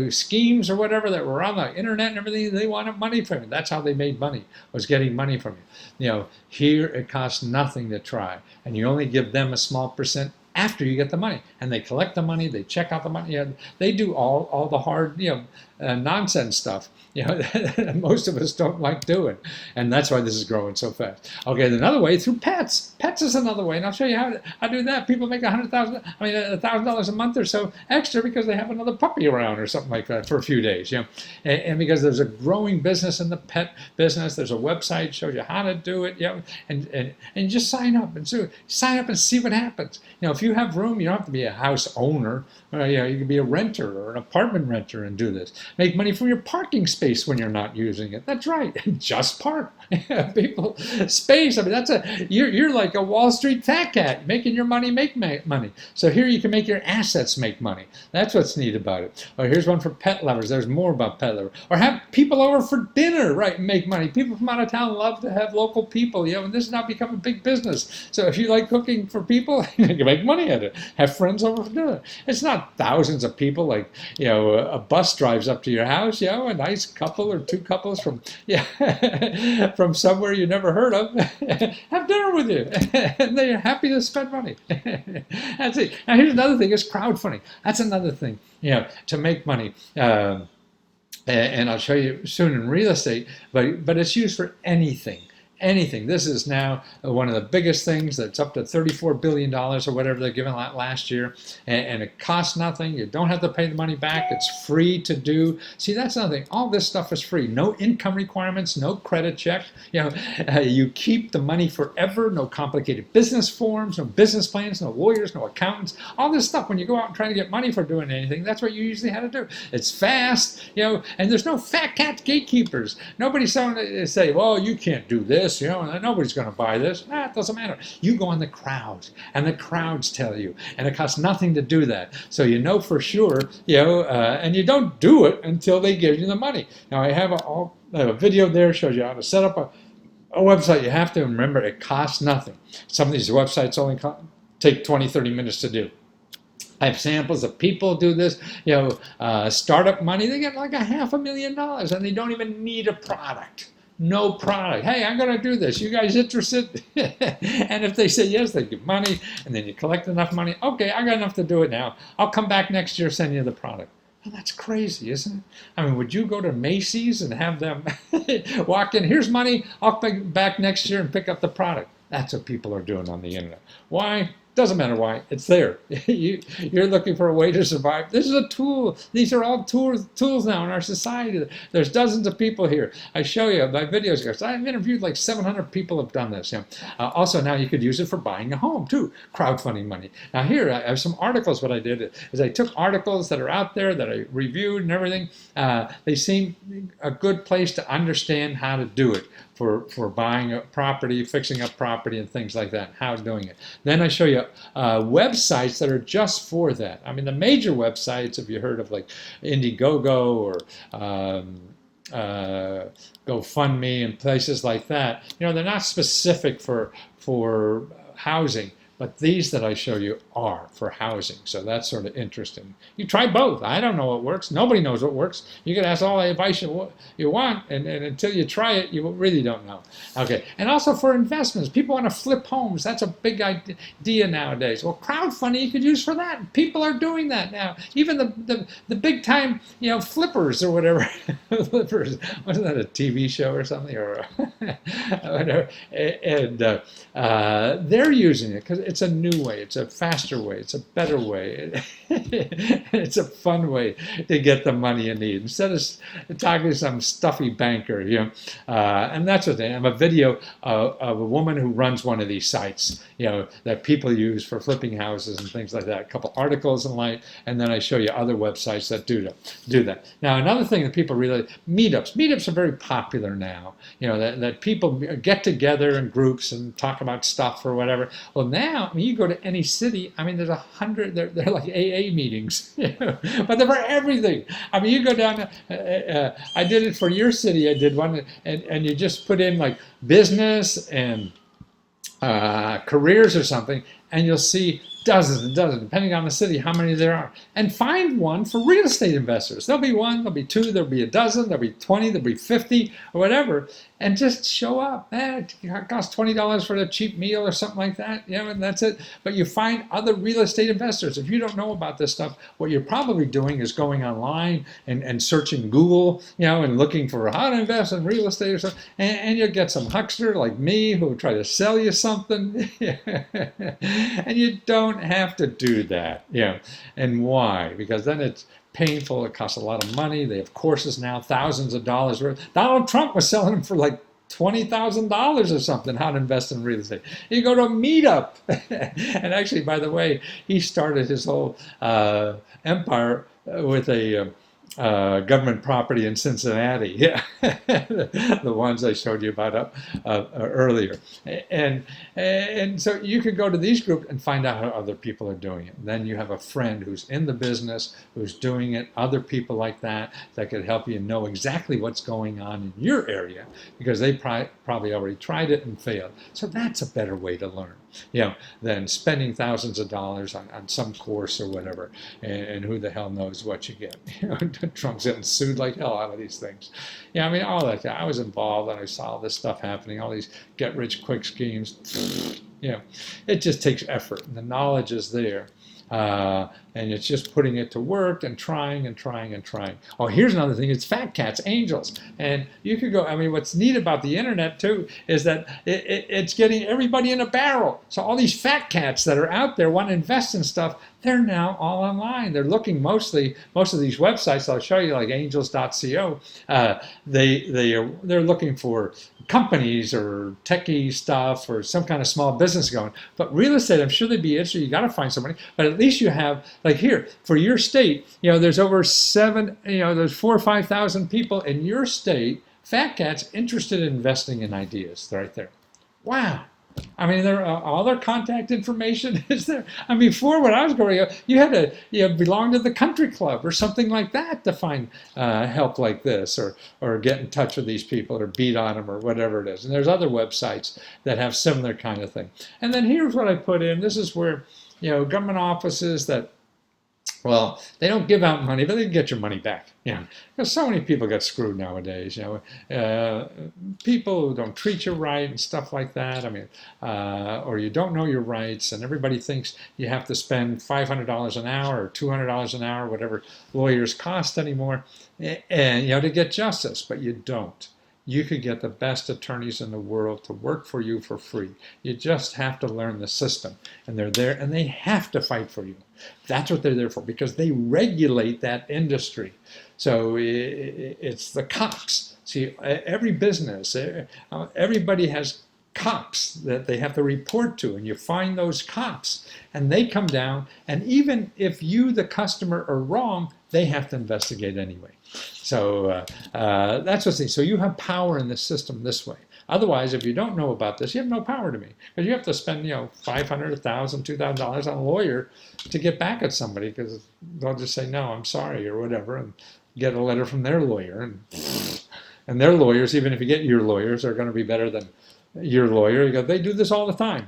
schemes or whatever that were on the internet and everything, they wanted money from you. That's how they made money, was getting money from you. Here it costs nothing to try, and you only give them a small percent after you get the money, and they collect the money, they check out the money, they do all the hard nonsense stuff most of us don't like doing, and that's why this is growing so fast. Okay, another way through pets. Pets is another way, and I'll show you how to do that. People make $1,000 a month or so extra because they have another puppy around or something like that for a few days. And because there's a growing business in the pet business, there's a website shows you how to do it. And just sign up and see what happens. If you have room, you don't have to be a house owner. You can be a renter or an apartment renter and do this. Make money from your parking space when you're not using it. That's right. Just park. People, space. I mean, you're like a Wall Street fat cat. Making your money make money. So here you can make your assets make money. That's what's neat about it. Or here's one for pet lovers. There's more about pet lovers. Or have people over for dinner, right, and make money. People from out of town love to have local people, and this has now become a big business. So if you like cooking for people, you can make money money at it. Have friends over for dinner. It's not thousands of people like, a bus drives up to your house, a nice couple or two couples from, from somewhere you never heard of, have dinner with you. And they're happy to spend money. That's it. Now, here's another thing, is crowdfunding. That's another thing, to make money. And I'll show you soon in real estate, but it's used for anything. Anything. This is now one of the biggest things that's up to $34 billion or whatever they're giving out last year. And it costs nothing. You don't have to pay the money back. It's free to do. See, that's another thing. All this stuff is free. No income requirements, no credit check. You keep the money forever. No complicated business forms, no business plans, no lawyers, no accountants. All this stuff, when you go out and try to get money for doing anything, that's what you usually have to do. It's fast, and there's no fat cat gatekeepers. Nobody's say, well, you can't do this. Nobody's going to buy this. It doesn't matter. You go in the crowds, and the crowds tell you, and it costs nothing to do that. So you know for sure, and you don't do it until they give you the money. Now I have a video there shows you how to set up a website. You have to remember it costs nothing. Some of these websites only take 20, 30 minutes to do. I have samples of people do this, startup money. They get like $500,000, and they don't even need a product. No product. Hey, I'm going to do this. You guys interested? And if they say yes, they give money, and then you collect enough money. Okay, I got enough to do it now. I'll come back next year, send you the product. Well, that's crazy, isn't it? I mean, would you go to Macy's and have them walk in, here's money, I'll come back next year and pick up the product? That's what people are doing on the internet. Why? Doesn't matter why, it's there. You're looking for a way to survive. This is a tool. These are all tools now in our society. There's dozens of people here. I show you my videos here. So I've interviewed like 700 people have done this. Also, now you could use it for buying a home too, crowdfunding money. Now here, I have some articles. What I did is I took articles that are out there that I reviewed and everything. They seem a good place to understand how to do it for buying a property, fixing up property, and things like that, how doing it. Then I show you websites that are just for that. I mean, the major websites, if you heard of like Indiegogo or GoFundMe and places like that, they're not specific for housing. But these that I show you are for housing, so that's sort of interesting. You try both. I don't know what works. Nobody knows what works. You can ask all the advice you want, and until you try it, you really don't know. Okay, and also for investments. People want to flip homes. That's a big idea nowadays. Well, crowdfunding you could use for that. People are doing that now. Even the big time, flippers or whatever. Flippers. Wasn't that a TV show or something? Or whatever. And they're using it because it's a new way, it's a faster way, it's a better way, it's a fun way to get the money you need instead of talking to some stuffy banker, and that's what I have a video of a woman who runs one of these sites, that people use for flipping houses and things like that. A couple articles and then I show you other websites that do that. Now, another thing that people really meetups are very popular now. That people get together in groups and talk about stuff or whatever. Well, now you go to any city. I mean, there's 100. They're like AA meetings, but they're for everything. I mean, you go down. I did it for your city. I did one, and you just put in like business and careers or something, and you'll see dozens and dozens, depending on the city, how many there are. And find one for real estate investors. There'll be one, there'll be two, there'll be a dozen, there'll be 20, there'll be 50, or whatever. And just show up. It costs $20 for a cheap meal or something like that, and that's it. But you find other real estate investors. If you don't know about this stuff, what you're probably doing is going online and searching Google, and looking for how to invest in real estate or something. And you'll get some huckster like me who will try to sell you something. And you don't have to do that, And why? Because then it's painful. It costs a lot of money. They have courses now, thousands of dollars worth. Donald Trump was selling them for like $20,000 or something, how to invest in real estate. You go to a meetup. And actually, by the way, he started his whole empire with a government property in Cincinnati, the ones I showed you about earlier, and so you could go to these groups and find out how other people are doing it. And then you have a friend who's in the business, who's doing it, other people like that could help you know exactly what's going on in your area because they probably already tried it and failed. So that's a better way to learn. than spending thousands of dollars on some course or whatever, and who the hell knows what you get. Trump's getting sued like hell out of these things. I mean, all that. I was involved and I saw all this stuff happening, all these get-rich-quick schemes. It just takes effort, and the knowledge is there. And it's just putting it to work and trying and trying and trying. Oh, here's another thing. It's fat cats, angels. And you could go, I mean, what's neat about the internet, too, is that it's getting everybody in a barrel. So all these fat cats that are out there want to invest in stuff, they're now all online. They're looking most of these websites, I'll show you, like angels.co, they're looking for companies or techie stuff or some kind of small business going. But real estate, I'm sure they'd be interested. You got to find somebody. But at least you have, like here, for your state, there's over there's 4,000 or 5,000 people in your state, fat cats, interested in investing in ideas. They're right there. Wow. I mean, all their contact information is there. I mean, before, when I was growing up, you had to belong to the country club or something like that to find help like this, or get in touch with these people, or beat on them, or whatever it is. And there's other websites that have similar kind of thing. And then here's what I put in. This is where government offices that, well, they don't give out money, but they can get your money back. Because so many people get screwed nowadays. People who don't treat you right and stuff like that. I mean, or you don't know your rights, and everybody thinks you have to spend $500 an hour or $200 an hour, whatever lawyers cost anymore, and to get justice, but you don't. You could get the best attorneys in the world to work for you for free. You just have to learn the system. And they're there, and they have to fight for you. That's what they're there for, because they regulate that industry. So it's the cops. See, every business, everybody has cops that they have to report to, and you find those cops, and they come down, and even if you, the customer, are wrong, they have to investigate anyway. So that's what's neat. So you have power in the system this way. Otherwise, if you don't know about this, you have no power to me, because you have to spend $500, $1,000, $2,000 on a lawyer to get back at somebody, because they'll just say no, I'm sorry, or whatever, and get a letter from their lawyer, and their lawyers, even if you get your lawyers, are going to be better than your lawyer. They do this all the time,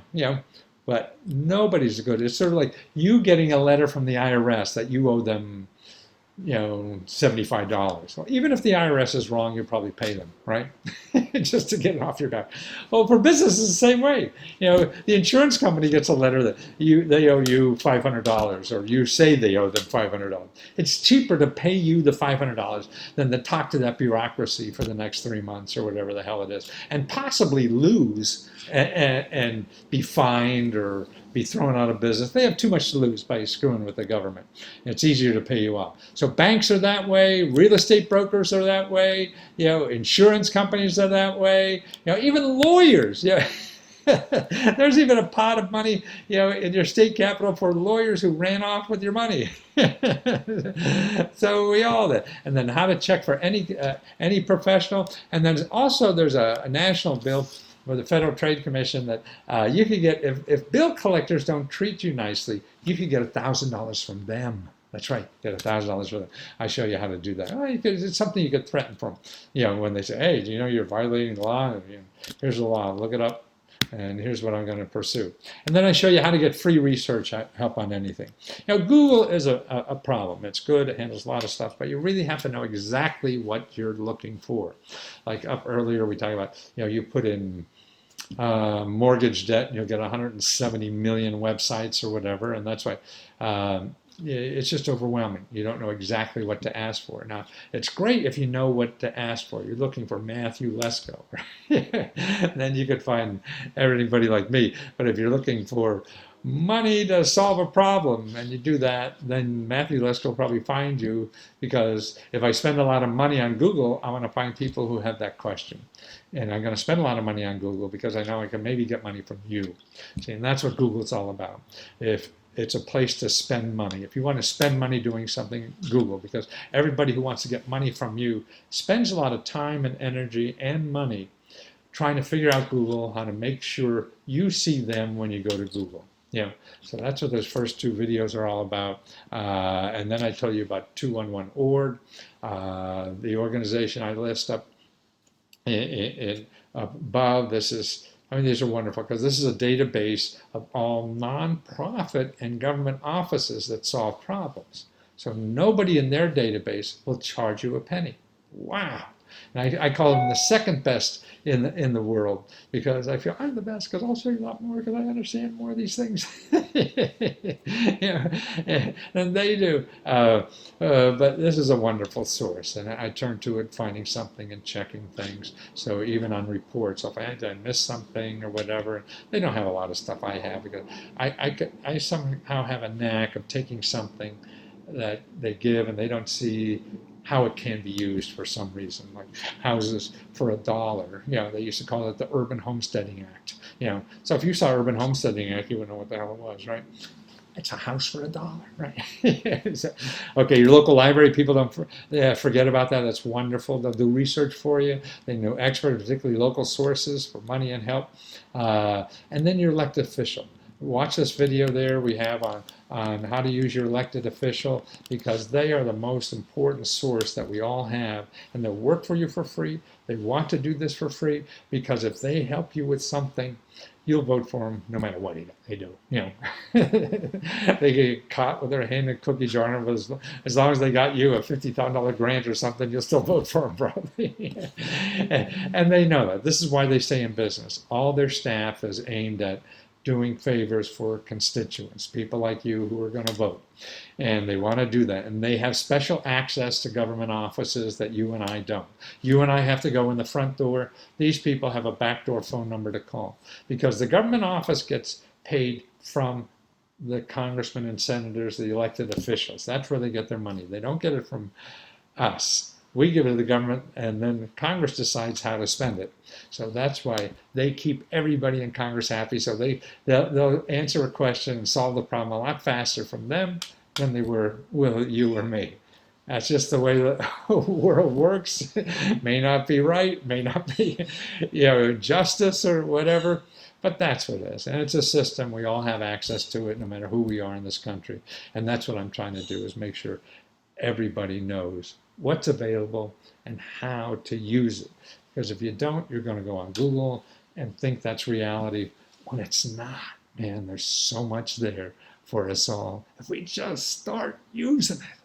but nobody's good. It's sort of like you getting a letter from the IRS that you owe them $75. Well, even if the IRS is wrong, you'll probably pay them, right? Just to get it off your back. Well, for business, it's the same way. The insurance company gets a letter that they owe you $500, or you say they owe them $500. It's cheaper to pay you the $500 than to talk to that bureaucracy for the next 3 months or whatever the hell it is, and possibly lose and be fined or be thrown out of business. They have too much to lose by screwing with the government. It's easier to pay you off. So banks are that way, real estate brokers are that way, insurance companies are that way, even lawyers. There's even a pot of money, in your state capital for lawyers who ran off with your money. So we all did. And then how to check for any professional. And then also there's a national bill or the Federal Trade Commission that you could get, if bill collectors don't treat you nicely, you could get $1,000 from them. That's right, get $1,000 for them. I show you how to do that. It's something you could threaten from, when they say, hey, do you know you're violating the law? Here's the law, look it up, and here's what I'm going to pursue. And then I show you how to get free research help on anything. Google is a problem. It's good, it handles a lot of stuff, but you really have to know exactly what you're looking for. Like up earlier, we talked about, you put in mortgage debt, and you'll get 170 million websites or whatever, and that's why it's just overwhelming. You don't know exactly what to ask for. Now, it's great if you know what to ask for. You're looking for Matthew Lesko. Then you could find everybody like me. But if you're looking for money to solve a problem, and you do that, then Matthew Lesko will probably find you, because if I spend a lot of money on Google, I want to find people who have that question. And I'm going to spend a lot of money on Google because I know I can maybe get money from you. See, and that's what Google's all about. If it's a place to spend money. If you want to spend money doing something, Google, because everybody who wants to get money from you spends a lot of time and energy and money trying to figure out Google, how to make sure you see them when you go to Google. So that's what those first two videos are all about. And then I tell you about 211org, the organization I list up above. This is I mean, these are wonderful because this is a database of all nonprofit and government offices that solve problems. So nobody in their database will charge you a penny. Wow. And I call them the second best in the world because I feel I'm the best because I'll show you a lot more because I understand more of these things than they do. But this is a wonderful source, and I turn to it finding something and checking things. So even on reports, if I miss something or whatever, they don't have a lot of stuff I have because I somehow have a knack of taking something that they give and they don't see how it can be used for some reason, like houses for $1. They used to call it the Urban Homesteading Act. So if you saw Urban Homesteading Act, you wouldn't know what the hell it was, right? It's a house for $1, right? So, okay, your local library, people don't forget about that. That's wonderful. They'll do research for you. They know experts, particularly local sources for money and help. And then your elected official. Watch this video there we have on how to use your elected official because they are the most important source that we all have, and they'll work for you for free. They want to do this for free because if they help you with something, you'll vote for them no matter what they do. They get caught with their hand in a cookie jar, but as long as they got you a $50,000 grant or something, you'll still vote for them probably. And they know that. This is why they stay in business. All their staff is aimed at doing favors for constituents, people like you who are going to vote. And they want to do that. And they have special access to government offices that you and I don't. You and I have to go in the front door. These people have a backdoor phone number to call because the government office gets paid from the congressmen and senators, the elected officials. That's where they get their money. They don't get it from us. We give it to the government, and then Congress decides how to spend it. So that's why they keep everybody in Congress happy. So they'll answer a question and solve the problem a lot faster from them than they will you or me. That's just the way the world works. May not be right, may not be justice or whatever, but that's what it is. And it's a system. We all have access to it no matter who we are in this country. And that's what I'm trying to do is make sure everybody knows what's available and how to use it. Because if you don't, you're going to go on Google and think that's reality when it's not. Man, there's so much there for us all if we just start using it.